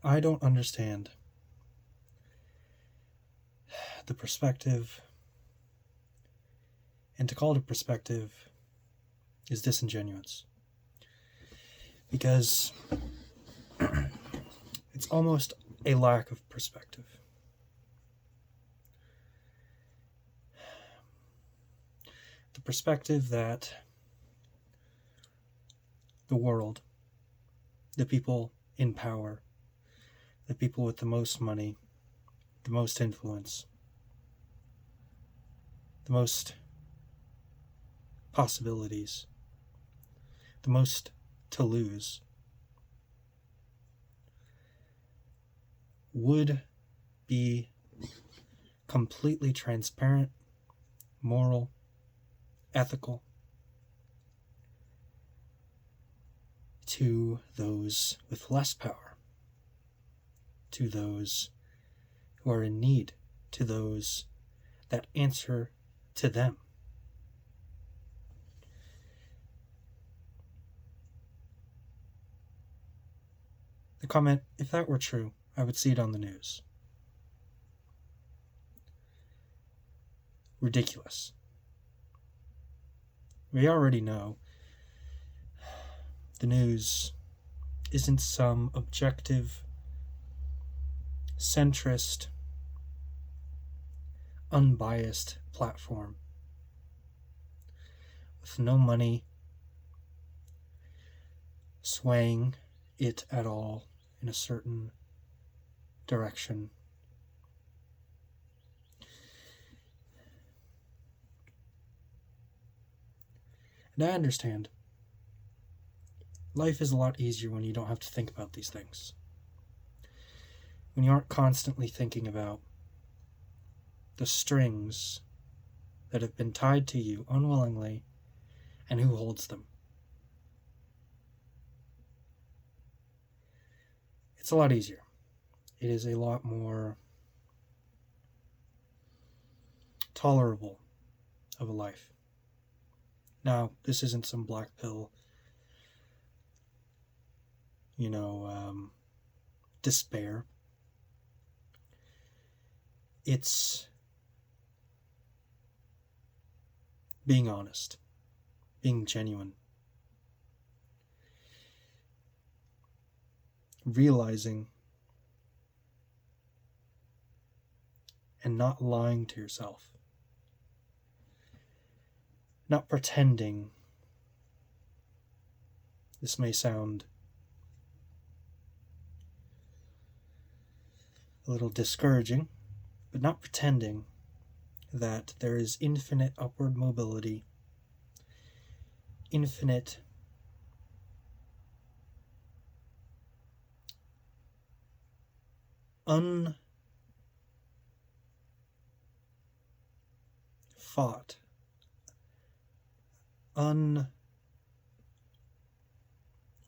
I don't understand the perspective, and to call it a perspective is disingenuous, because it's almost a lack of perspective. The perspective that the world, the people in power, the people with the most money, the most influence, the most possibilities, the most to lose, would be completely transparent, moral, ethical to those with less power, to those who are in need, to those that answer to them. The comment, if that were true, I would see it on the news. Ridiculous. We already know the news isn't some objective, centrist, unbiased platform with no money swaying it at all in a certain direction. And I understand. Life is a lot easier when you don't have to think about these things. When you aren't constantly thinking about the strings that have been tied to you unwillingly and who holds them. It's a lot easier. It is a lot more tolerable of a life. Now, this isn't some black pill, despair. It's being honest, being genuine, realizing and not lying to yourself, not pretending. This may sound a little discouraging, but not pretending that there is infinite upward mobility, infinite unfought,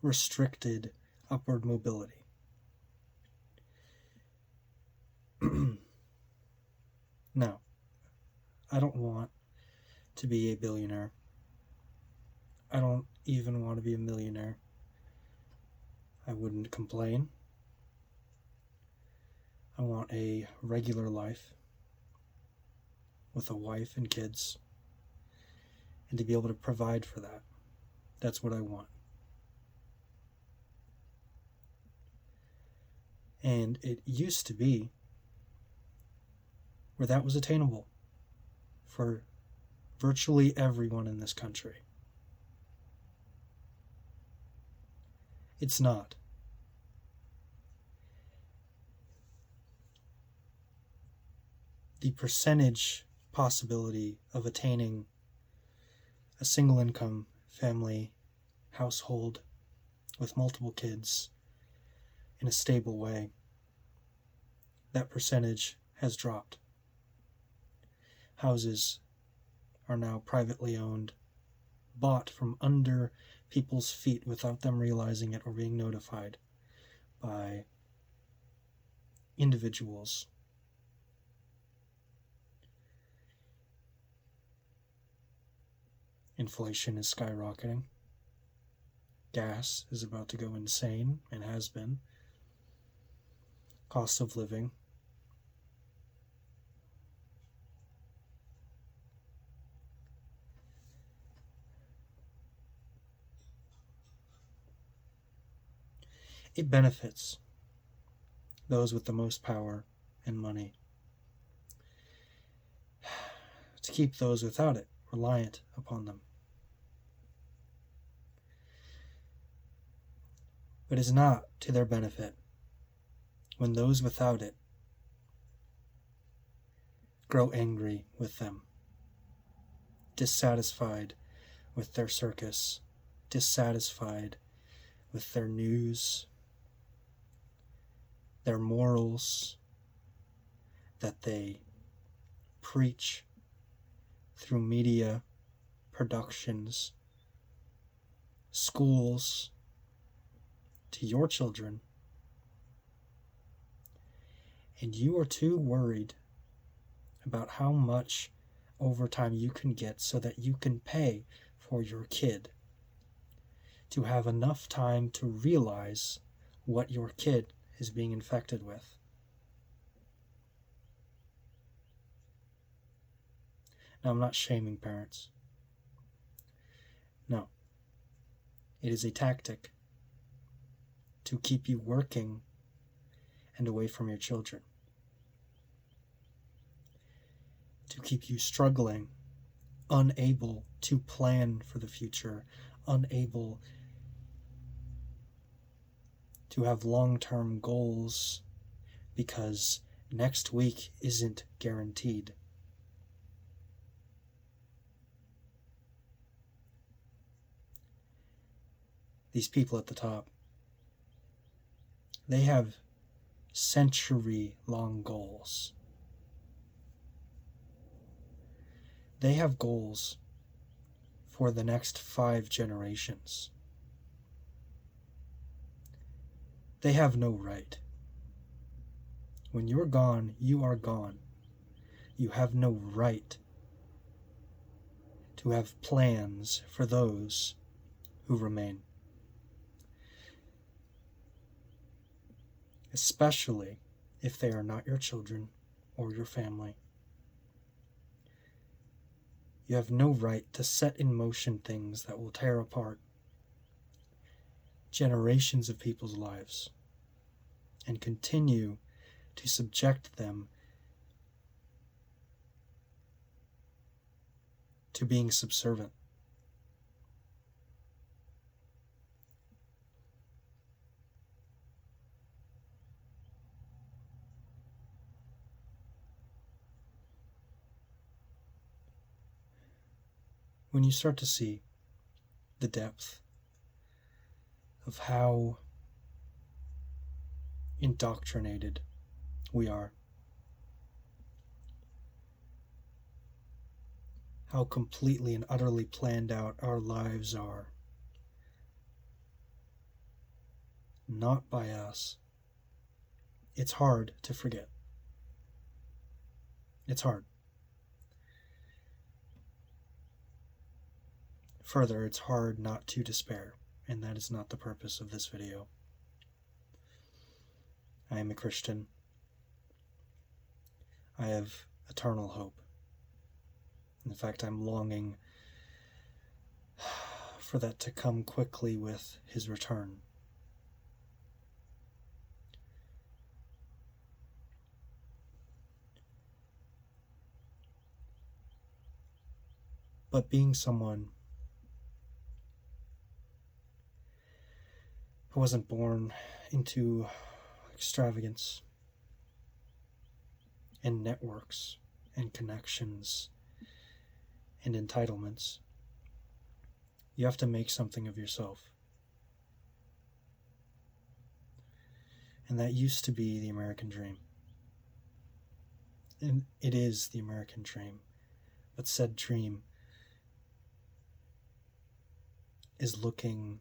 unrestricted upward mobility. No, I don't want to be a billionaire. I don't even want to be a millionaire. I wouldn't complain. I want a regular life with a wife and kids, and to be able to provide for that. That's what I want. And it used to be where that was attainable for virtually everyone in this country. It's not. The percentage possibility of attaining a single income family household with multiple kids in a stable way, that percentage has dropped. Houses are now privately owned, bought from under people's feet without them realizing it or being notified by individuals. Inflation is skyrocketing. Gas is about to go insane and has been. cost of living. It benefits those with the most power and money to keep those without it reliant upon them. But it is not to their benefit when those without it grow angry with them, dissatisfied with their circus, dissatisfied with their news, their morals that they preach through media productions, schools, to your children, and you are too worried about how much overtime you can get so that you can pay for your kid to have enough time to realize what your kid is being infected with. Now, I'm not shaming parents. No. It is a tactic to keep you working and away from your children. To keep you struggling, unable to plan for the future, unable to have long-term goals because next week isn't guaranteed. These people at the top, they have century-long goals. They have goals for the next 5 generations. They have no right. When you're gone, you are gone. You have no right to have plans for those who remain. Especially if they are not your children or your family. You have no right to set in motion things that will tear apart generations of people's lives and continue to subject them to being subservient. When you start to see the depth of how indoctrinated we are, how completely and utterly planned out our lives are, not by us, it's hard to forget. It's hard. Further, it's hard not to despair, and that is not the purpose of this video. I am a Christian. I have eternal hope. In fact, I'm longing for that to come quickly with his return. But being someone who wasn't born into extravagance and networks and connections and entitlements, you have to make something of yourself. And that used to be the American dream. And it is the American dream. But said dream is looking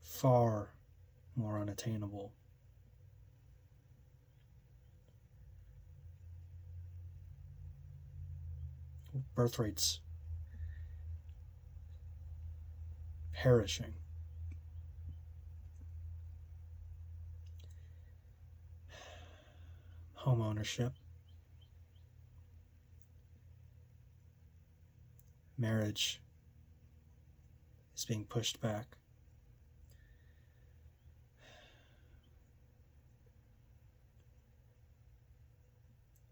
far more unattainable. Birth rates perishing. home ownership. Marriage is being pushed back.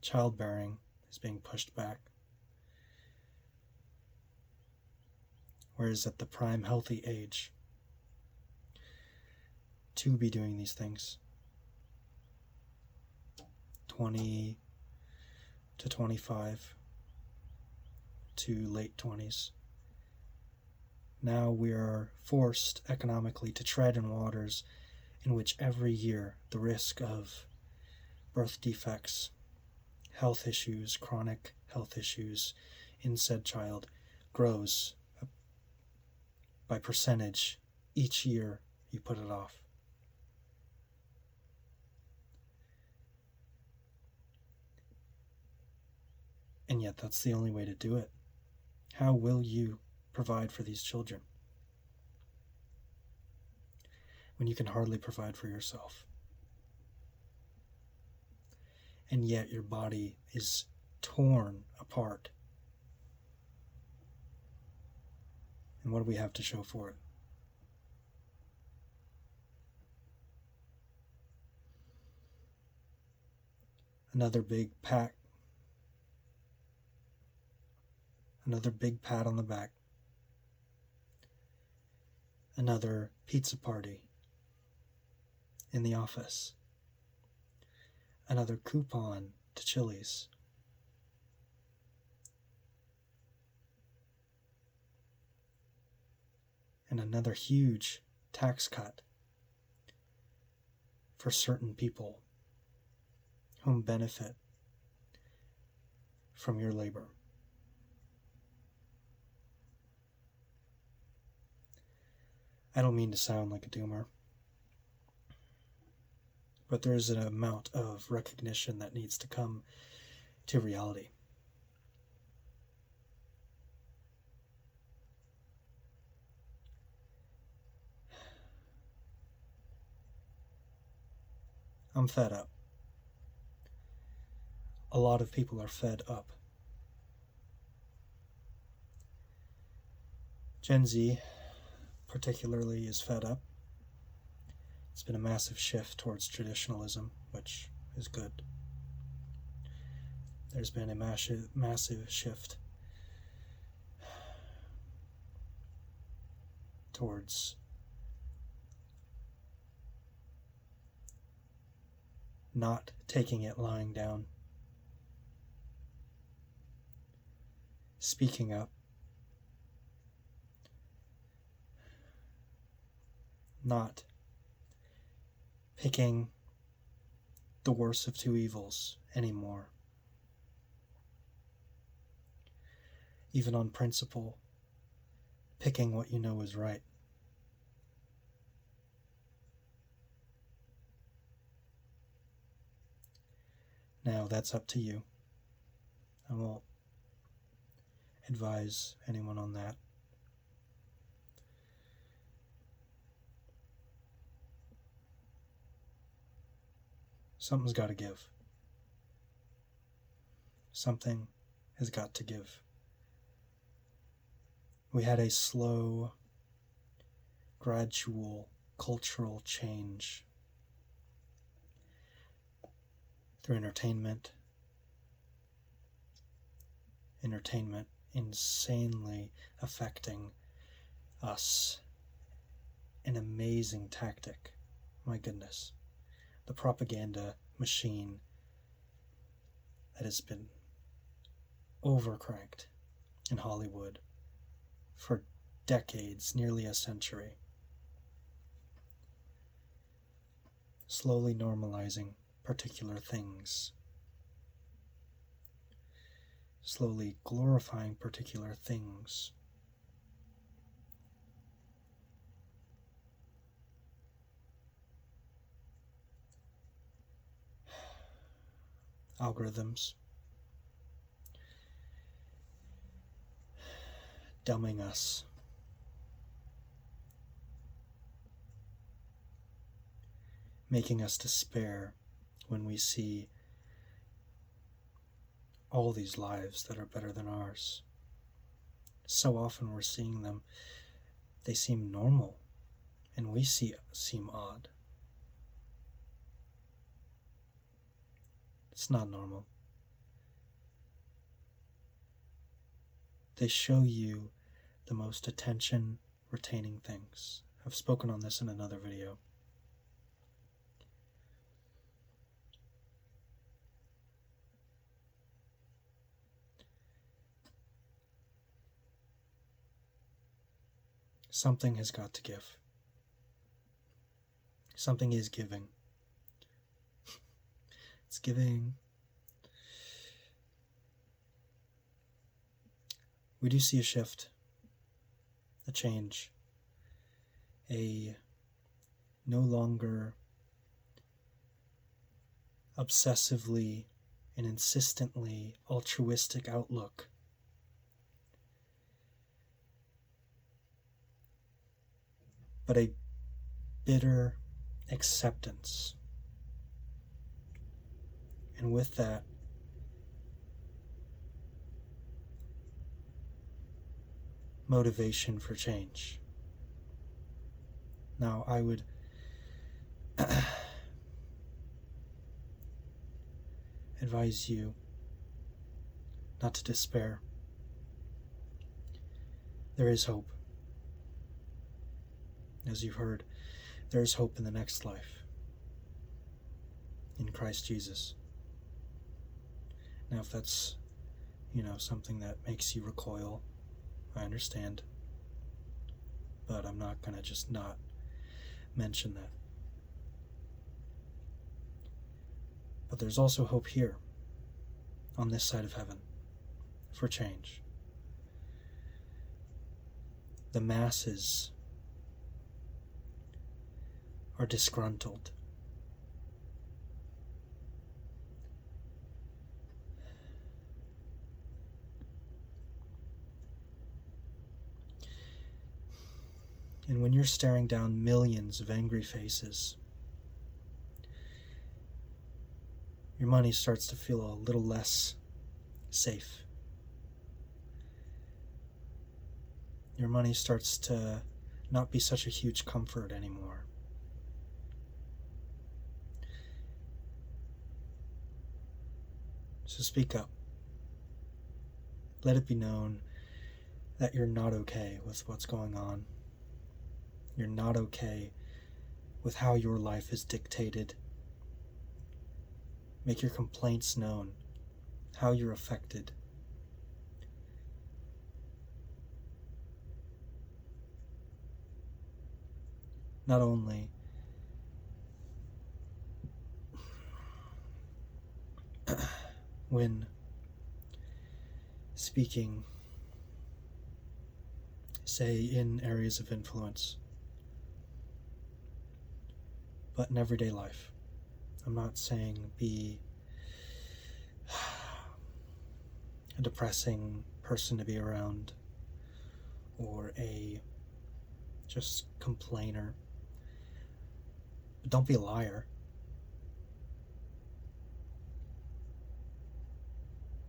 Childbearing is being pushed back. Whereas at the prime healthy age to be doing these things, 20 to 25 to late 20s. Now we are forced economically to tread in waters in which every year the risk of birth defects, health issues, chronic health issues in said child grows by percentage each year you put it off. And yet that's the only way to do it. How will you provide for these children when you can hardly provide for yourself? And yet your body is torn apart. And what do we have to show for it? Another big pat on the back. Another pizza party in the office. Another coupon to Chili's. And another huge tax cut for certain people whom benefit from your labor. I don't mean to sound like a doomer, but there is an amount of recognition that needs to come to reality. I'm fed up. A lot of people are fed up. Gen Z particularly is fed up. It's been a massive shift towards traditionalism, which is good. There's been a massive shift towards not taking it lying down, speaking up, not picking the worst of two evils anymore. Even on principle, picking what you know is right. Now, that's up to you. I won't advise anyone on that. Something's got to give. Something has got to give. We had a slow, gradual cultural change through entertainment insanely affecting us. An amazing tactic. My goodness. The propaganda machine that has been overcranked in Hollywood for decades, nearly a century. Slowly normalizing particular things. Slowly glorifying particular things. Algorithms. Dumbing us. Making us despair when we see all these lives that are better than ours. So often we're seeing them, they seem normal, and we seem odd. It's not normal. They show you the most attention-retaining things. I've spoken on this in another video. Something has got to give. Something is giving. It's giving. We do see a shift, a change, a no longer obsessively and insistently altruistic outlook, but a bitter acceptance. And with that, motivation for change. Now, I would advise you not to despair. There is hope. As you've heard, there is hope in the next life, in Christ Jesus. Now, if that's, something that makes you recoil, I understand. But I'm not going to just not mention that. But there's also hope here, on this side of heaven, for change. The masses are disgruntled. And when you're staring down millions of angry faces, your money starts to feel a little less safe. Your money starts to not be such a huge comfort anymore. So speak up. Let it be known that you're not okay with what's going on. You're not okay with how your life is dictated. Make your complaints known, how you're affected. Not only when speaking, say, in areas of influence, but in everyday life. I'm not saying be a depressing person to be around or a just complainer. But don't be a liar.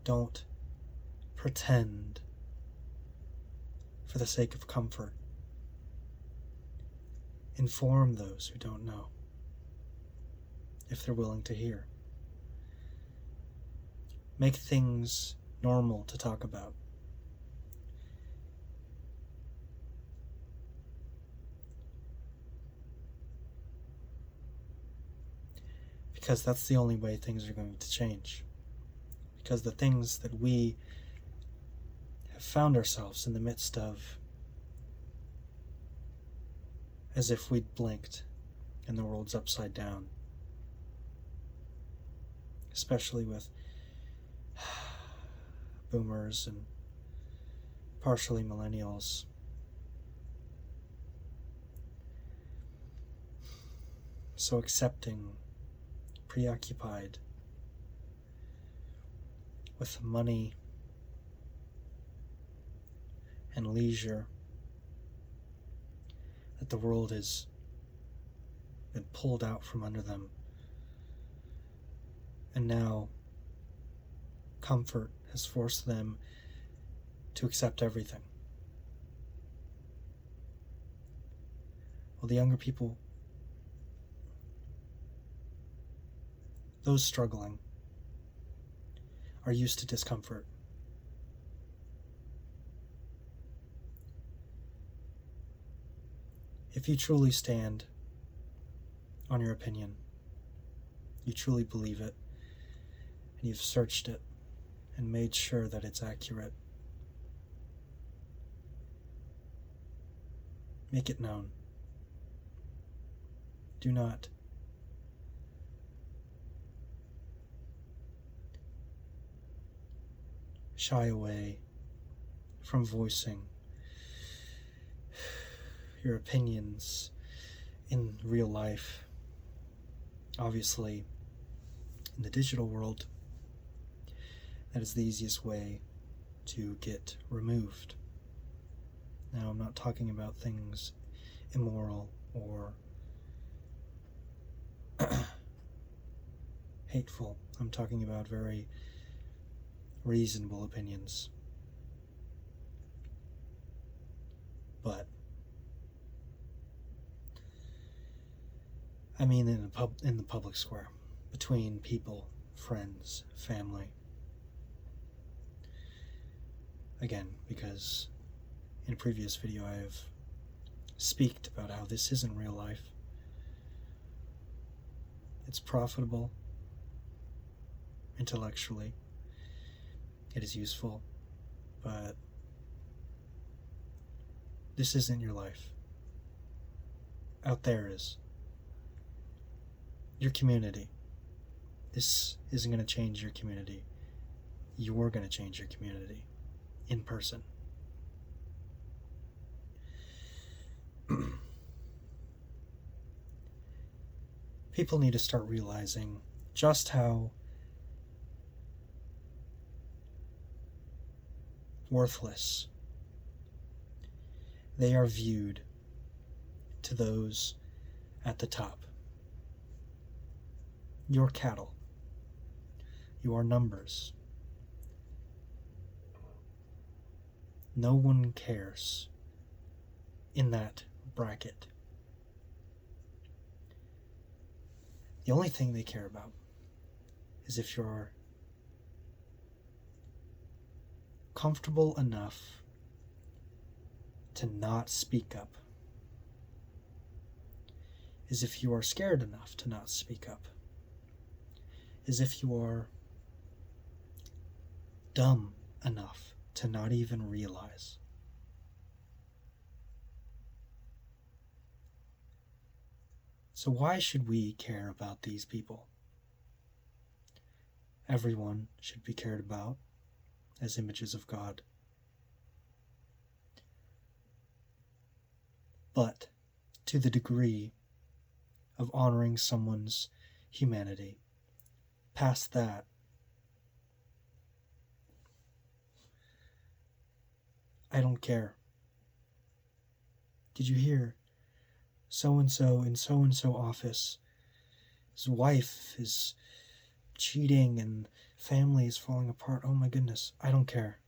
Don't pretend for the sake of comfort. Inform those who don't know, if they're willing to hear. Make things normal to talk about. Because that's the only way things are going to change. Because the things that we have found ourselves in the midst of, as if we'd blinked and the world's upside down. Especially with boomers and partially millennials. So accepting, preoccupied with money and leisure, that the world has been pulled out from under them. And now comfort has forced them to accept everything. Well, the younger people, those struggling, are used to discomfort. If you truly stand on your opinion, you truly believe it, and you've searched it and made sure that it's accurate, make it known. Do not shy away from voicing your opinions in real life. Obviously, in the digital world, that is the easiest way to get removed. Now, I'm not talking about things immoral or hateful. I'm talking about very reasonable opinions. But I mean in the public square, between people, friends, family. Again, because in a previous video I have speaked about how this isn't real life. It's profitable intellectually. It is useful, but this isn't your life. Out there is. Your community. This isn't going to change your community. You're going to change your community in person. People need to start realizing just how worthless they are viewed to those at the top. Your cattle, your numbers. No one cares in that bracket. The only thing they care about is if you're comfortable enough to not speak up, is if you are scared enough to not speak up, is if you are dumb enough to not even realize. So why should we care about these people? Everyone should be cared about as images of God. But to the degree of honoring someone's humanity, past that, I don't care. Did you hear? So-and-so in so-and-so office, his wife is cheating and family is falling apart. Oh my goodness, I don't care.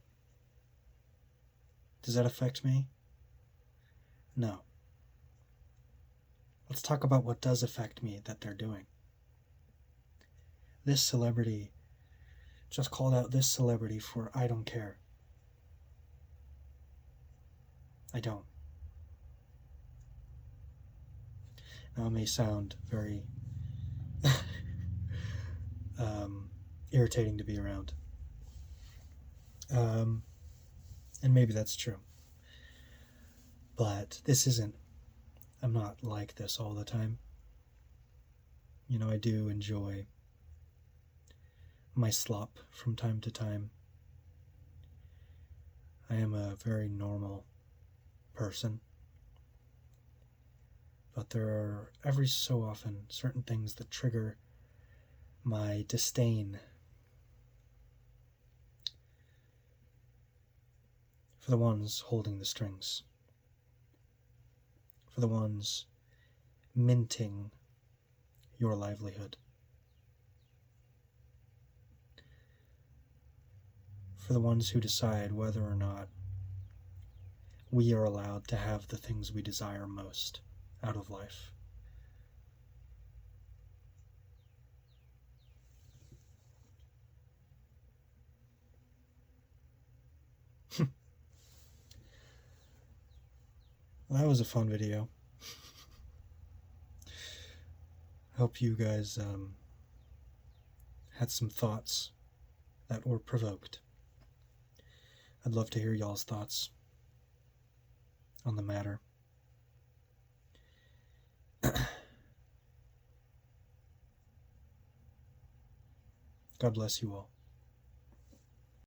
Does that affect me? No. Let's talk about what does affect me that they're doing. This celebrity just called out this celebrity for I don't care. I don't. Now it may sound very irritating to be around. And maybe that's true. But I'm not like this all the time. I do enjoy my slop from time to time. I am a very normal person. But there are every so often certain things that trigger my disdain for the ones holding the strings, for the ones minting your livelihood. for the ones who decide whether or not we are allowed to have the things we desire most out of life. Well, that was a fun video. Hope you guys had some thoughts that were provoked. I'd love to hear y'all's thoughts on the matter. God bless you all.